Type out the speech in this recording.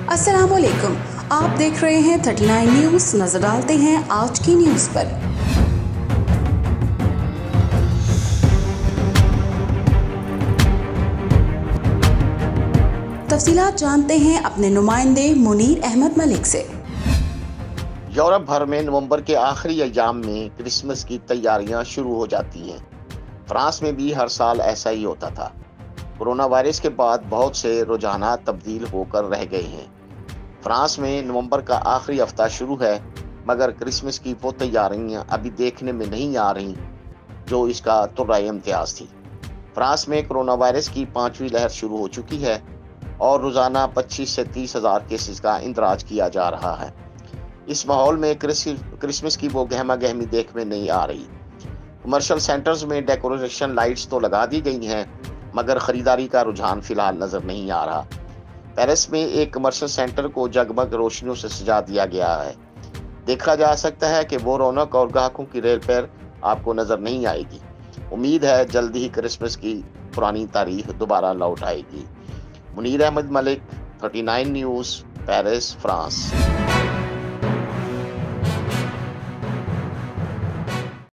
अस्सलामुअलैकुम, आप देख रहे हैं 39 न्यूज़। नजर डालते हैं आज की न्यूज़ पर। तफसीलात जानते हैं अपने नुमाइंदे मुनीर अहमद मलिक से। यूरोप भर में नवंबर के आखिरी अय्याम में क्रिसमस की तैयारियां शुरू हो जाती हैं। फ्रांस में भी हर साल ऐसा ही होता था। कोरोना वायरस के बाद बहुत से रुझानात तब्दील होकर रह गए हैं। फ्रांस में नवंबर का आखिरी हफ्ता शुरू है, मगर क्रिसमस की वो तैयारियां अभी देखने में नहीं आ रही जो इसका तुर्राए इम्तियाज थी। फ्रांस में कोरोना वायरस की 5वीं लहर शुरू हो चुकी है और रोजाना 25 से 30 हजार केसेस का इंदराज किया जा रहा है। इस माहौल में क्रिसमस की वो गहमा गहमी देख में नहीं आ रही। कमर्शियल सेंटर्स में डेकोरेशन लाइट्स तो लगा दी गई हैं, मगर खरीदारी का रुझान फिलहाल नजर नहीं आ रहा। पेरिस में एक कमर्शियल सेंटर को जगमग रोशनियों से सजा दिया गया है। देखा जा सकता है कि वो रौनक और ग्राहकों की रेल पैर आपको नजर नहीं आएगी। उम्मीद है जल्दी ही क्रिसमस की पुरानी तारीख दोबारा लौट आएगी। Munir Ahmed Malik, 39 news, Paris, France.